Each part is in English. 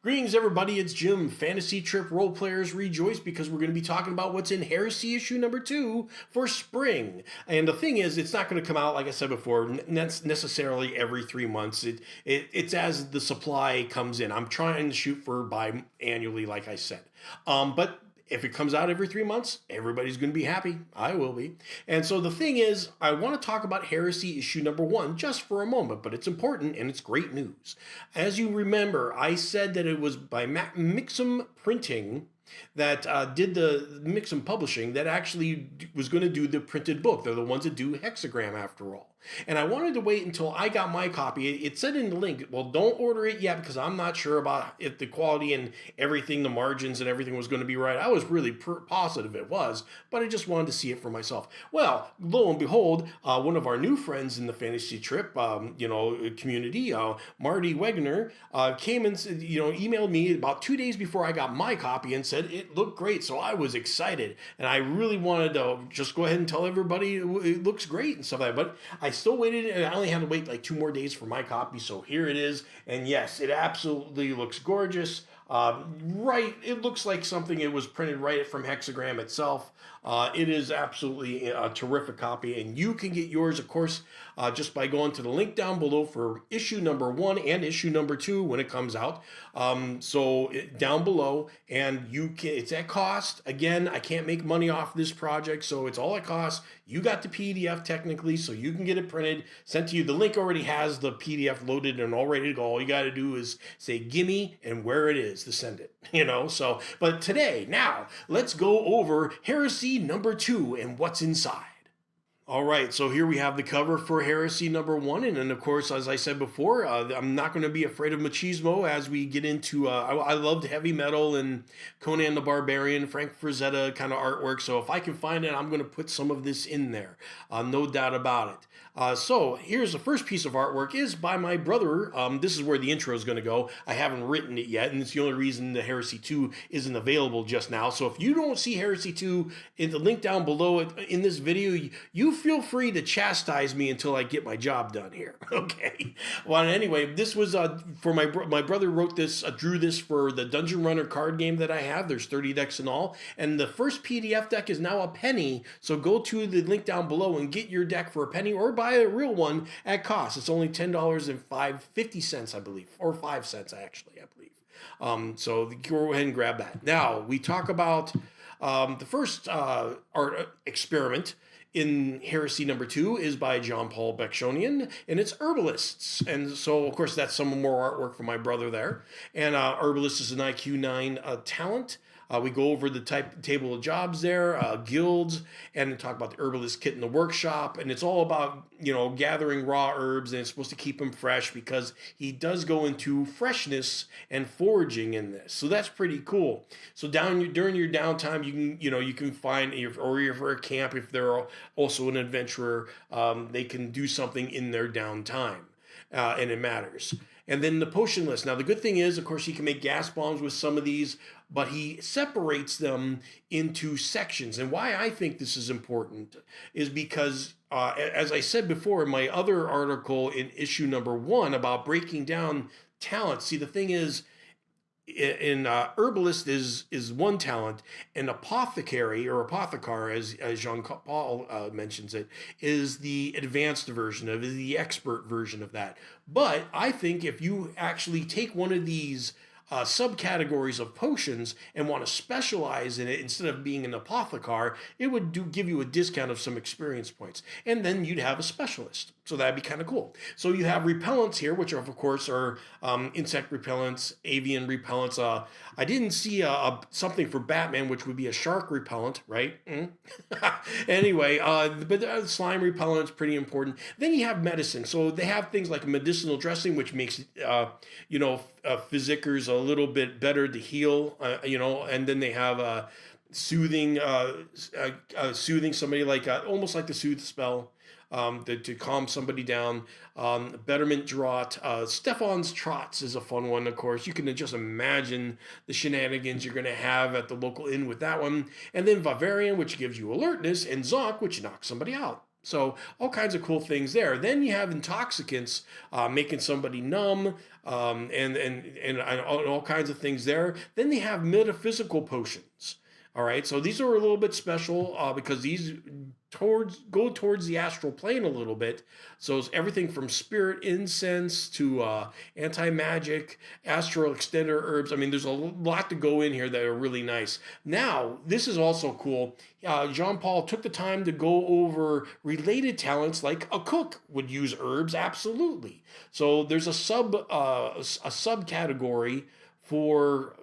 Greetings, everybody. It's Jim. Fantasy Trip Role Players rejoice because we're going to be talking about what's in Heresy Issue number 2 for spring. And the thing is, it's not going to come out, like I said before, necessarily every 3 months. It's as the supply comes in. I'm trying to shoot for biannually, like I said. But if it comes out every 3 months, everybody's going to be happy. I will be. And so the thing is, I want to talk about Heresy Issue number 1 just for a moment, but it's important and it's great news. As you remember, I said that it was by Mixum Printing that did the Mixum Publishing that actually was going to do the printed book. They're the ones that do Hexagram after all. And I wanted to wait until I got my copy. It said in the link, well, don't order it yet because I'm not sure about if the quality and everything, the margins and everything was going to be right. I was really positive it was, but I just wanted to see it for myself. Well, lo and behold, one of our new friends in the Fantasy Trip, community, Marty Wegner, came and emailed me about 2 days before I got my copy and said it looked great. So I was excited, and I really wanted to just go ahead and tell everybody it looks great and stuff like that. But I still waited, and I only had to wait like 2 more days for my copy. So here it is, and yes, it absolutely looks gorgeous. It looks like something it was printed right from Hexagram itself. It is absolutely a terrific copy, and you can get yours, of course, just by going to the link down below for issue number 1 and issue number 2 when it comes out. Down below, and it's at cost. Again, I can't make money off this project, so it's all at cost. You got the PDF technically, so you can get it printed, sent to you. The link already has the PDF loaded and all ready to go. All you got to do is say gimme and where it is to send it, but today, now, let's go over Heresy number 2 and what's inside. All right, so here we have the cover for Heresy number 1, and then, of course, as I said before, I'm not going to be afraid of machismo as we get into, I loved heavy metal and Conan the Barbarian, Frank Frazetta kind of artwork, so if I can find it, I'm going to put some of this in there, no doubt about it. So here's the first piece of artwork is by my brother. This is where the intro is going to go. I haven't written it yet, and it's the only reason the Heresy 2 isn't available just now. So if you don't see Heresy 2 in the link down below in this video, you feel free to chastise me until I get my job done here. Okay. Well, anyway, this was for my brother wrote this, drew this for the Dungeon Runner card game that I have. There's 30 decks in all, and the first PDF deck is now a penny. So go to the link down below and get your deck for a penny, or buy a real one at cost. It's only $10.50, I believe, or 5 cents actually, I believe. So go ahead and grab that. Now we talk about the first art experiment in Heresy number 2 is by John Paul Bekshonian, and it's Herbalists. And so, of course, that's some more artwork from my brother there. And Herbalist is an IQ 9 talent. We go over the table of jobs there, guilds, and talk about the herbalist kit in the workshop. And it's all about, gathering raw herbs, and it's supposed to keep them fresh because he does go into freshness and foraging in this. So that's pretty cool. So during your downtime, you can find, or if you're a camp, if they're also an adventurer, they can do something in their downtime, and it matters. And then the potion list. Now, the good thing is, of course, he can make gas bombs with some of these, but he separates them into sections. And why I think this is important is because, as I said before in my other article in issue number 1 about breaking down talents, see, the thing is, in herbalist is one talent, and apothecary or apothecar, as Jean Paul mentions it, is the advanced version of it, the expert version of that. But I think if you actually take one of these subcategories of potions and want to specialize in it instead of being an apothecar, it would give you a discount of some experience points, and then you'd have a specialist. So that'd be kind of cool. So you have repellents here, which of course are insect repellents, avian repellents. I didn't see something for Batman, which would be a shark repellent, right? Anyway, but slime repellent's pretty important. Then you have medicine. So they have things like medicinal dressing, which makes physicers a little bit better to heal. And then they have soothing somebody, like almost like the soothe spell. To calm somebody down. Betterment Draught. Stefan's Trots is a fun one, of course. You can just imagine the shenanigans you're going to have at the local inn with that one. And then Bavarian, which gives you alertness, and Zonk, which knocks somebody out. So all kinds of cool things there. Then you have intoxicants, making somebody numb, and all kinds of things there. Then they have metaphysical potions. All right, so these are a little bit special because these go towards the astral plane a little bit. So it's everything from spirit incense to anti-magic, astral extender herbs. I mean, there's a lot to go in here that are really nice. Now, this is also cool. Jean-Paul took the time to go over related talents like a cook would use herbs, absolutely. So there's a subcategory for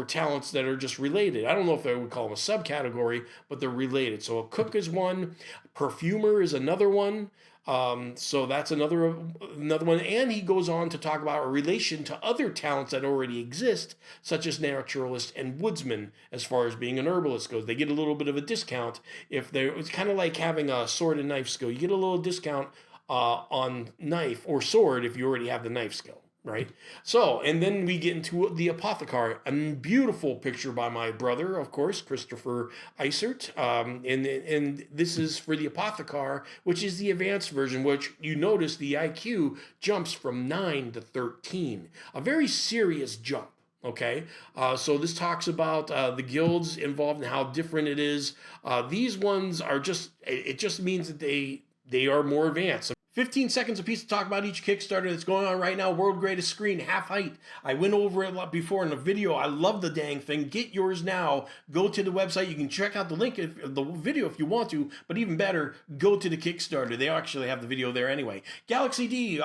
talents that are just related. I don't know if I would call them a subcategory, but they're related. So a cook is one, perfumer is another one. So that's another one. And he goes on to talk about a relation to other talents that already exist, such as naturalist and woodsman, as far as being an herbalist goes. They get a little bit of a discount if it's kind of like having a sword and knife skill. You get a little discount on knife or sword if you already have the knife skill. Right? So, and then we get into the Apothecar, a beautiful picture by my brother, of course, Christopher Isert. And this is for the Apothecar, which is the advanced version, which you notice the IQ jumps from 9 to 13. A very serious jump. Okay, so this talks about the guilds involved and how different it is. These ones are it just means that they are more advanced. 15 seconds apiece to talk about each Kickstarter that's going on right now. World Greatest Screen, half height. I went over it before in a video. I love the dang thing. Get yours now. Go to the website. You can check out the link, the video if you want to, but even better, go to the Kickstarter. They actually have the video there anyway. Galaxy D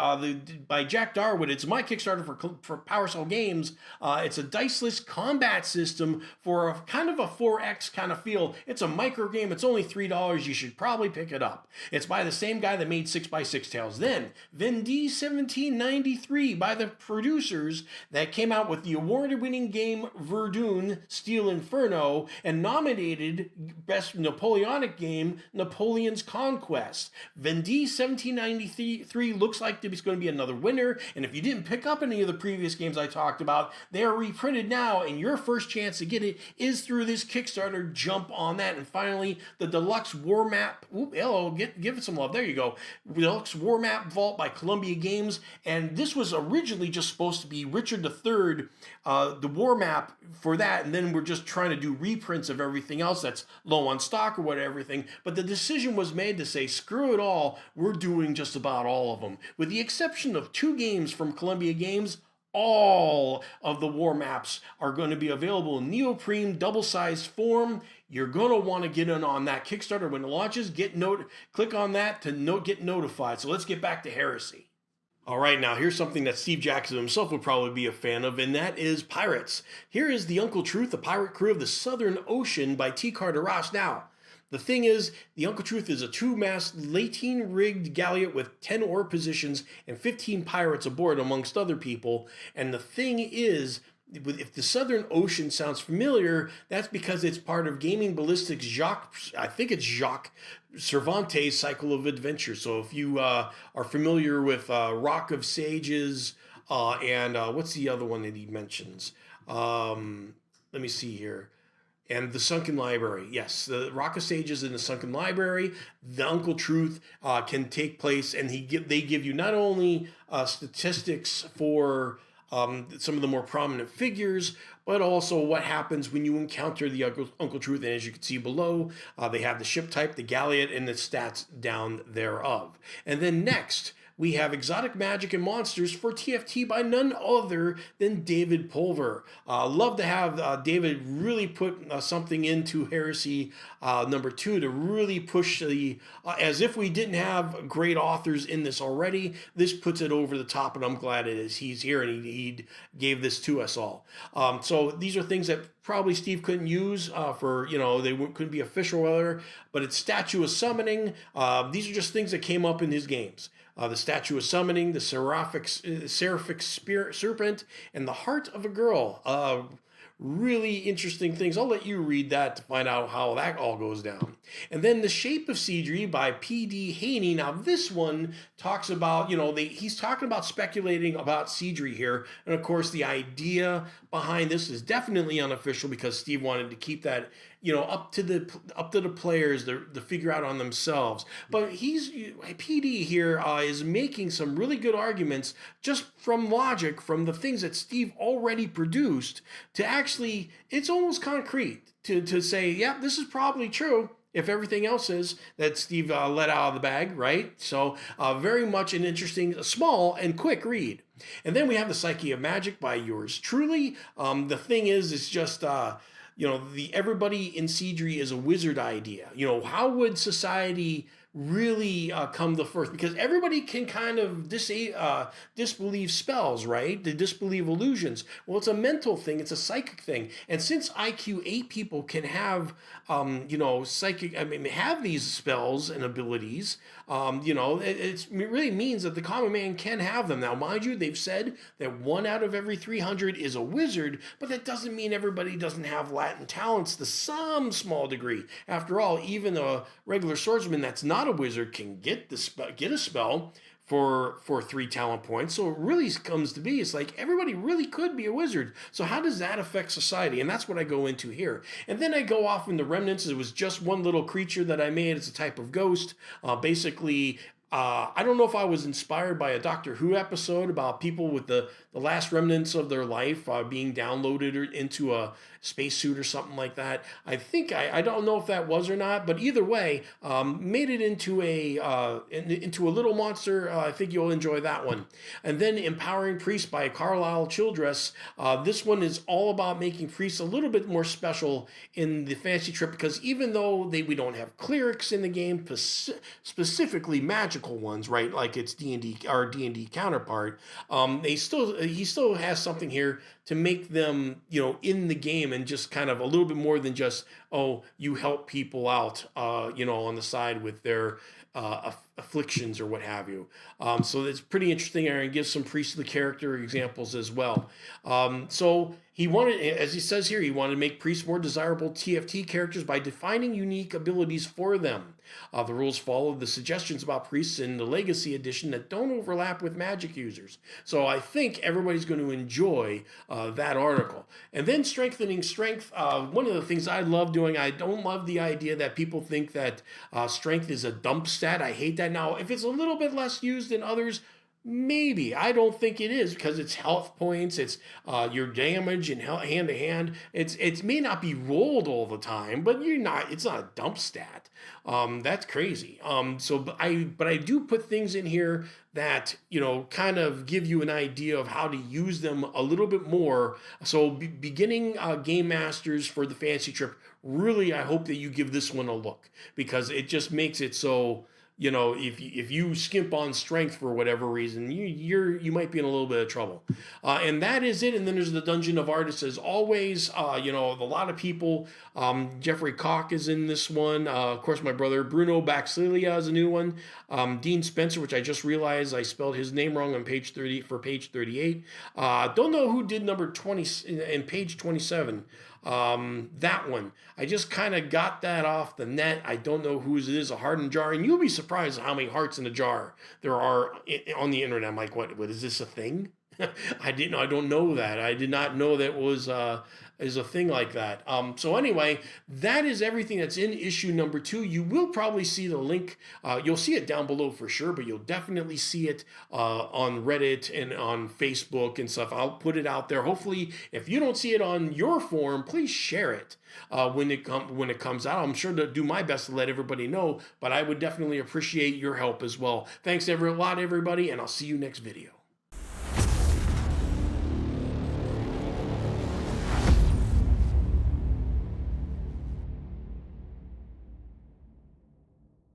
by Jack Darwood. It's my Kickstarter for PowerCell Games. It's a diceless combat system for a kind of a 4X kind of feel. It's a micro game. It's only $3. You should probably pick it up. It's by the same guy that made 6x6 Tales. Then Vendee 1793 by the producers that came out with the award-winning game Verdun Steel Inferno and nominated Best Napoleonic Game Napoleon's Conquest. Vendee 1793 looks like it's going to be another winner, and if you didn't pick up any of the previous games I talked about, they are reprinted now, and your first chance to get it is through this Kickstarter. Jump on that. And finally, the Deluxe War Map. Ooh, hello, give it some love. There you go. Deluxe War Map Vault by Columbia Games, and this was originally just supposed to be Richard III, the war map for that, and then we're just trying to do reprints of everything else that's low on stock or whatever, everything. But the decision was made to say, screw it all, we're doing just about all of them. With the exception of 2 games from Columbia Games, all of the war maps are going to be available in neoprene double-sized form. You're going to want to get in on that Kickstarter when it launches. Click on that to get notified. So let's get back to Heresy. All right, now here's something that Steve Jackson himself would probably be a fan of, and that is pirates. Here is the Uncle Truth, the pirate crew of the Southern Ocean by T. Carter Ross. Now, the thing is, the Uncle Truth is a 2-mast Latine-rigged galliot with 10 oar positions and 15 pirates aboard, amongst other people. And the thing is, if the Southern Ocean sounds familiar, that's because it's part of Gaming Ballistics Jacques Cervantes' cycle of adventure. So if you are familiar with Rock of Sages and what's the other one that he mentions? Let me see here. And the Sunken Library. Yes, the Rock of Sages in the Sunken Library. The Uncle Truth can take place, and they give you not only statistics for some of the more prominent figures, but also what happens when you encounter the Uncle Truth. And as you can see below, they have the ship type, the galliot, and the stats down thereof. And then next, we have Exotic Magic and Monsters for TFT by none other than David Pulver. Love to have David really put something into Heresy number 2 to really push as if we didn't have great authors in this already. This puts it over the top, and I'm glad it is. He's here, and he gave this to us all. So these are things that probably Steve couldn't use they couldn't be official, whatever, but it's Statue of Summoning. These are just things that came up in his games. The Statue of Summoning, the Seraphic Serpent, and the Heart of a Girl. really interesting things. I'll let you read that to find out how that all goes down. And then The Shape of Cidri by P.D. Haney. Now, this one talks about, he's talking about speculating about Cidri here. And of course, the idea behind this is definitely unofficial because Steve wanted to keep that, up to the players to figure out on themselves. But PD here is making some really good arguments just from logic, from the things that Steve already produced, to actually, it's almost concrete to say, yeah, this is probably true, if everything else is that Steve let out of the bag, right? So very much an interesting, small and quick read. And then we have The Psyche of Magic by yours truly. The thing is, it's just... the everybody in Cidri is a wizard idea. How would society really come to first? Because everybody can kind of disbelieve spells, right? To disbelieve illusions. Well, it's a mental thing. It's a psychic thing. And since IQ 8 people can have, psychic, have these spells and abilities, it really means that the common man can have them. Now, mind you, they've said that 1 out of every 300 is a wizard, but that doesn't mean everybody doesn't have latent talents to some small degree. After all, even a regular swordsman that's not a wizard can get a spell for 3 talent points. So it really comes to be, it's like everybody really could be a wizard. So how does that affect society? And that's what I go into here. And then I go off in the remnants. It was just one little creature that I made. It's a type of ghost. Basically, I don't know if I was inspired by a Doctor Who episode about people with the last remnants of their life being downloaded into a spacesuit or something like that. I think I don't know if that was or not, but either way, made it into a little monster. I think you'll enjoy that one. And then Empowering Priests by Carlisle Childress. This one is all about making priests a little bit more special in the fantasy trip, because even though we don't have clerics in the game, specifically magical ones, right? Like it's D&D, our D&D counterpart. He still has something here to make them, in the game, and just kind of a little bit more than just, you help people out, on the side with their afflictions or what have you. So it's pretty interesting, and gives some priests of the character examples as well. So he wanted, as he says here, he wanted to make priests more desirable TFT characters by defining unique abilities for them. The rules follow the suggestions about priests in the Legacy Edition that don't overlap with magic users. So I think everybody's going to enjoy that article. And then Strengthening Strength. One of the things I love doing, I don't love the idea that people think that strength is a dump stat. I hate that. Now, if it's a little bit less used than others, maybe. I don't think it is, because it's health points, it's your damage and hand to hand. It may not be rolled all the time, but it's not a dump stat. That's crazy. But I do put things in here that, kind of give you an idea of how to use them a little bit more. So beginning game masters for the fantasy trip, really, I hope that you give this one a look, because it just makes it so, if you skimp on strength for whatever reason, you might be in a little bit of trouble. And that is it. And then there's the Dungeon of Artists as always. A lot of people. Jeffrey Koch is in this one. Of course, my brother Bruno Baxilia is a new one. Dean Spencer, which I just realized I spelled his name wrong on page 30 for page 38. Don't know who did number 20 and page 27. That one, I just kind of got that off the net. I don't know whose it is, a hardened jar, and you'll be surprised at how many hearts in a jar there are on the internet. I'm like, what is this a thing? I don't know that. I did not know that was is a thing like that. So anyway, that is everything that's in issue number 2. You will probably see the link. You'll see it down below for sure, but you'll definitely see it on Reddit and on Facebook and stuff. I'll put it out there. Hopefully, if you don't see it on your forum, please share it when it comes out. I'm sure to do my best to let everybody know, but I would definitely appreciate your help as well. Thanks a lot, everybody, and I'll see you next video.